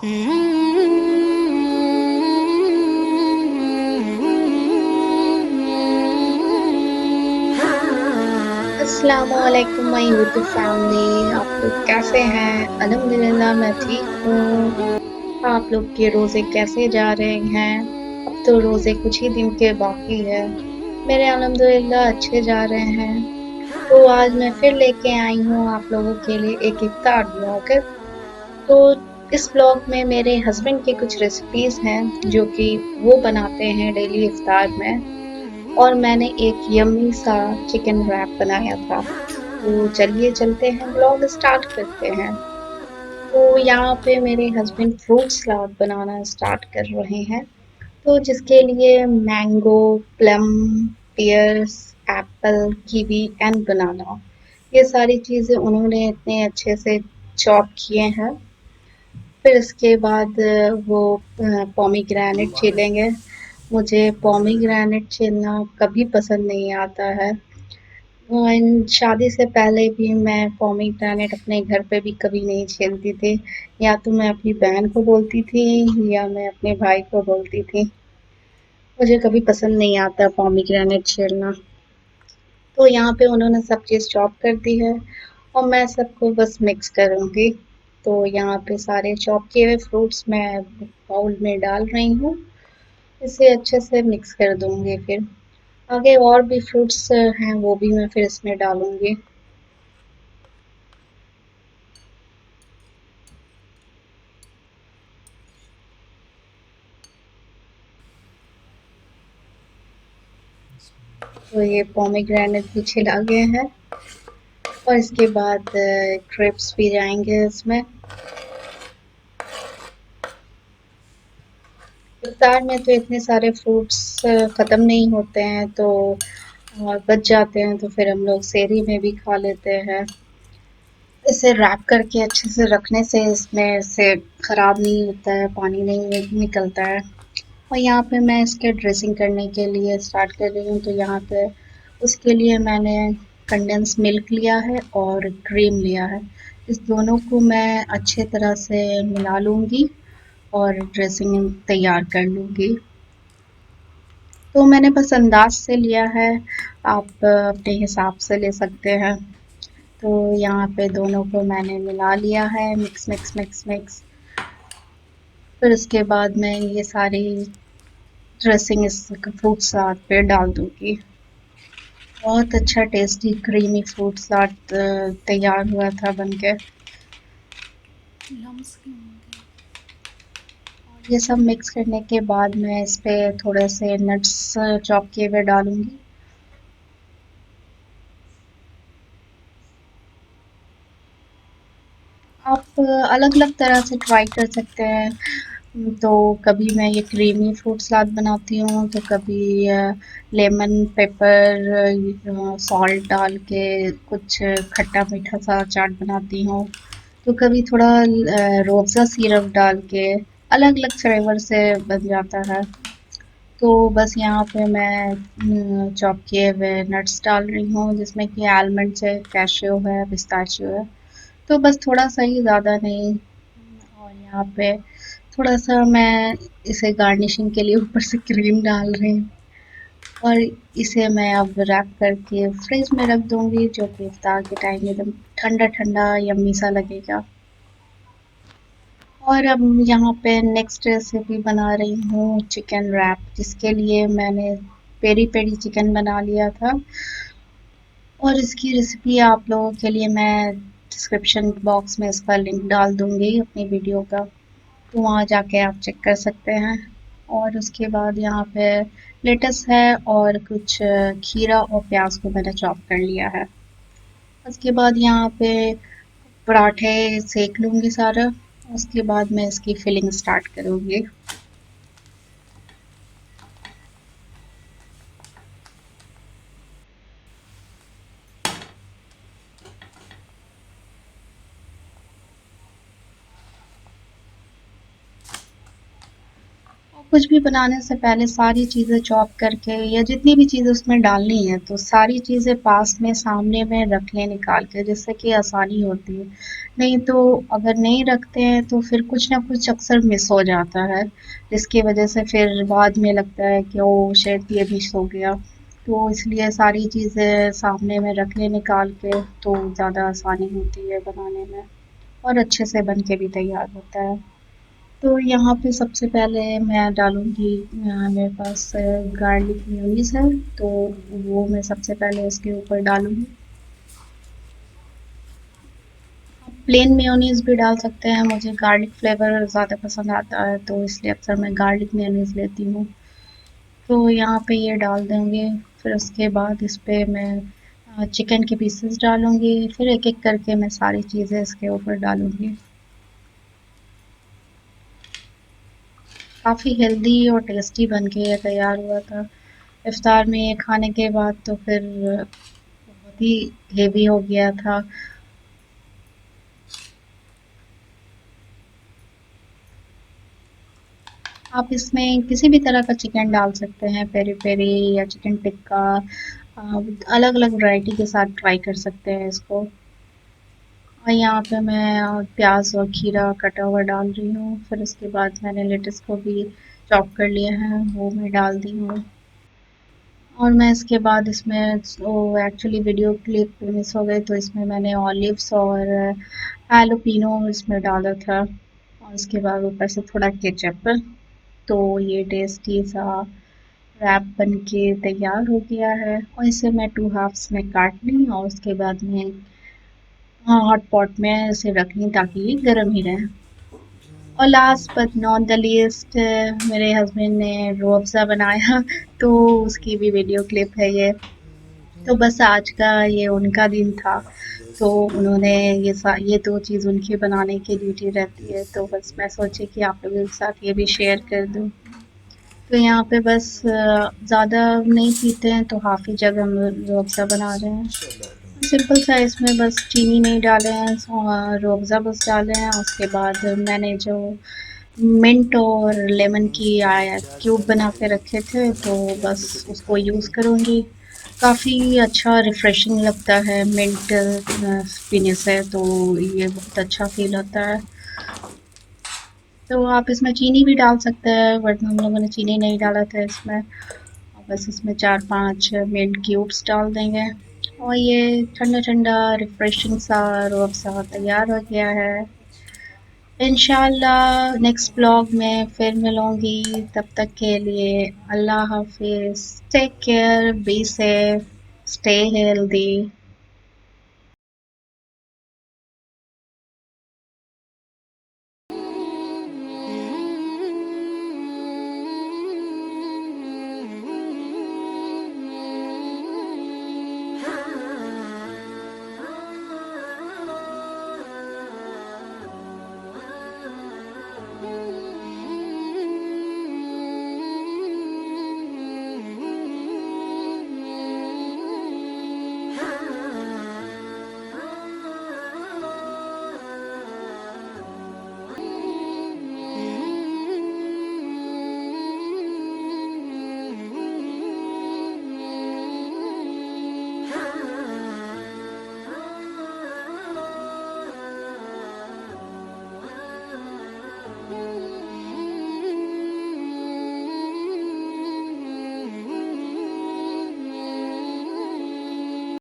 अस्सलामुअलैकुम my YouTube family. आप लोग कैसे हैं? अल्हम्दुलिल्लाह मैं ठीक हूँ। आप लोग के रोज़े कैसे जा रहे हैं? अब तो रोज़े कुछ ही दिन के बाकी है। मेरे अल्हम्दुलिल्लाह अच्छे जा रहे हैं। तो आज मैं फिर लेके आई हूँ आप लोगों के लिए एक इफ्तार ब्लॉग। तो इस ब्लॉग में मेरे हस्बैंड की कुछ रेसिपीज़ हैं जो कि वो बनाते हैं डेली इफ्तार में, और मैंने एक यम्मी सा चिकन रैप बनाया था। तो चलिए चलते हैं, ब्लॉग स्टार्ट करते हैं। तो यहाँ पे मेरे हस्बैंड फ्रूट सलाद बनाना स्टार्ट कर रहे हैं। तो जिसके लिए mango, plum, pears, apple, kiwi and banana, ये सारी चीज़ें उन्होंने इतने अच्छे से चॉप किए हैं। फिर इसके बाद वो पोमीग्रेनेट छीलेंगे। मुझे पोमीग्रेनेट छीलना कभी पसंद नहीं आता है। शादी से पहले भी मैं पोमीग्रेनेट अपने घर पे भी कभी नहीं छीलती थी। या तो मैं अपनी बहन को बोलती थी या मैं अपने भाई को बोलती थी। मुझे कभी पसंद नहीं आता पोमीग्रेनेट छीलना। तो यहाँ पे उन्होंने सब चीज़ चॉप कर दी है और मैं सबको बस मिक्स करूँगी। तो यहाँ पे सारे चॉप किए हुए फ्रूट्स मैं बाउल में डाल रही हूँ। इसे अच्छे से मिक्स कर दूँगी फिर। आगे और भी फ्रूट्स हैं वो भी मैं फिर इसमें डालूँगी। तो ये पोमीग्रेनेट भी छिला गए हैं और इसके बाद ग्रेप्स भी जाएंगे इसमें। इफ्तार में तो इतने सारे फ्रूट्स ख़त्म नहीं होते हैं, तो और बच जाते हैं तो फिर हम लोग सेहरी में भी खा लेते हैं। इसे रैप करके अच्छे से रखने से इसमें से ख़राब नहीं होता है, पानी नहीं निकलता है। और यहाँ पे मैं इसके ड्रेसिंग करने के लिए स्टार्ट कर रही हूँ। तो यहाँ पे उसके लिए मैंने कंडेंस मिल्क लिया है और क्रीम लिया है। इस दोनों को मैं अच्छे तरह से मिला लूँगी और ड्रेसिंग तैयार कर लूँगी। तो मैंने बस अंदाज से लिया है, आप अपने हिसाब से ले सकते हैं। तो यहाँ पे दोनों को मैंने मिला लिया है, मिक्स मिक्स मिक्स मिक्स। फिर उसके बाद मैं ये सारी ड्रेसिंग इस फ्रूट सलाद पे डाल दूँगी। बहुत अच्छा टेस्टी क्रीमी फ्रूट सलाद तैयार हुआ था बनके। और ये सब मिक्स करने के बाद मैं इस पे थोड़े से नट्स चॉप किए हुए डालूँगी। आप अलग-अलग तरह से ट्राई कर सकते हैं। तो कभी मैं ये क्रीमी फ्रूट सलाद बनाती हूँ, तो कभी लेमन पेपर सॉल्ट डाल के कुछ खट्टा-मीठा सा चाट बनाती हूँ। तो कभी थोड़ा रूअफ़ज़ा सिरप डाल के अलग-अलग फ्लेवर से बन जाता है। तो बस यहाँ पे मैं चॉप किए हुए नट्स डाल रही हूँ, जिसमें कि आलमंड्स है, कैशियो है, पिस्ताचियो है। तो बस थोड़ा-सा ही, ज़्यादा नहीं। और यहाँ पे थोड़ा-सा मैं इसे गार्निशिंग के लिए ऊपर से क्रीम डाल रही हूँ। और इसे मैं अब रैप करके फ्रिज में रख दूँगी, जो कि इफ्तार के टाइम एकदम ठंडा-ठंडा यम्मी सा लगेगा। और अब यहाँ पे नेक्स्ट रेसिपी बना रही हूँ चिकन रैप, जिसके लिए मैंने पेरी पेरी चिकन बना लिया था। और इसकी रेसिपी आप लोगों के लिए मैं डिस्क्रिप्शन बॉक्स में इसका लिंक डाल दूँगी अपनी वीडियो का, तो वहाँ जाके आप चेक कर सकते हैं। और उसके बाद यहाँ पे लेटस है और कुछ खीरा और प्याज को मैंने चॉप कर लिया है। उसके बाद यहाँ पे पराठे सेक लूँगी सारा। उसके बाद मैं इसकी फिलिंग स्टार्ट करूँगी। कुछ भी बनाने से पहले सारी चीज़ें चॉप करके या जितनी भी चीज़ें उसमें डालनी है तो सारी चीज़ें पास में सामने में रख लें निकाल के, जिससे कि आसानी होती है। नहीं तो अगर नहीं रखते हैं तो फिर कुछ ना कुछ अक्सर मिस हो जाता है, जिसकी वजह से फिर बाद में लगता है कि ओह शायद ये मिस हो गया। तो इसलिए सारी चीज़ें सामने में रख लें निकाल के, तो ज़्यादा आसानी होती है बनाने में और अच्छे से बन के भी तैयार होता है। तो यहाँ पे सबसे पहले मैं डालूँगी, मेरे पास गार्लिक मेयोनीज़ है, तो वो मैं सबसे पहले उसके ऊपर डालूँगी। प्लेन मेयोनीज़ भी डाल सकते हैं, मुझे गार्लिक फ्लेवर ज़्यादा पसंद आता है तो इसलिए अक्सर मैं गार्लिक मेयोनीज़ लेती हूँ। तो यहाँ पे ये डाल देंगे, फिर उसके बाद इस पे मैं चिकन के पीसेस डालूँगी, फिर एक-एक करके मैं सारी चीज़ें इसके ऊपर डालूँगी। काफ़ी हेल्दी और टेस्टी बन के ये तैयार हुआ था। इफ्तार में ये खाने के बाद तो फिर बहुत ही हेवी हो गया था। आप इसमें किसी भी तरह का चिकन डाल सकते हैं, पेरी पेरी या चिकन टिक्का, अलग अलग वैरायटी के साथ ट्राई कर सकते हैं इसको। और यहाँ पे मैं प्याज और खीरा कटा हुआ डाल रही हूँ, फिर उसके बाद मैंने लेटस को भी चॉप कर लिया है, वो मैं डाल दी हूँ। और मैं इसके बाद इसमें वो एक्चुअली वीडियो क्लिप मिस हो गई, तो इसमें मैंने ऑलिव्स और हैलोपिनो इसमें डाला था, और उसके बाद ऊपर से थोड़ा केचप। तो ये टेस्टी सा रैप बन के तैयार हो गया है, और इसे मैं टू हाफ्स में काट ली और उसके बाद में हॉट पॉट में इसे रख ली ताकि ये गर्म ही रहे। और last but not the least, मेरे हस्बैंड ने रूह अफ़ज़ा बनाया, तो उसकी भी वीडियो क्लिप है ये। तो बस आज का ये उनका दिन था, तो उन्होंने ये 2 चीज़ उनकी बनाने की ड्यूटी रहती है, तो बस मैं सोची कि आप लोगों के साथ ये भी शेयर कर दूँ। तो यहाँ पे बस ज़्यादा नहीं पीते हैं तो हाफ़ ही जग हम रूह अफ़ज़ा बना रहे हैं। सिंपल सा इसमें बस चीनी नहीं डाले हैं, रूह अफ़ज़ा बस डाले हैं, उसके बाद मैंने जो मिंट और लेमन की क्यूब बना के रखे थे, तो बस उसको यूज़ करूँगी। काफ़ी अच्छा रिफ़्रेशिंग लगता है मिंट पीने से, तो ये बहुत अच्छा फ़ील होता है। तो आप इसमें चीनी भी डाल सकते हैं, बट हम लोगों ने चीनी नहीं डाला था इसमें, और बस इसमें 4-5 मिंट क्यूब्स डाल देंगे, और ये ठंडा ठंडा रिफ़्रेशिंग सा रूह अफ़ज़ा तैयार हो गया है। इंशाल्लाह नेक्स्ट ब्लॉग में फिर मिलूँगी, तब तक के लिए अल्लाह हाफ़िज़, take care, be safe, stay healthy.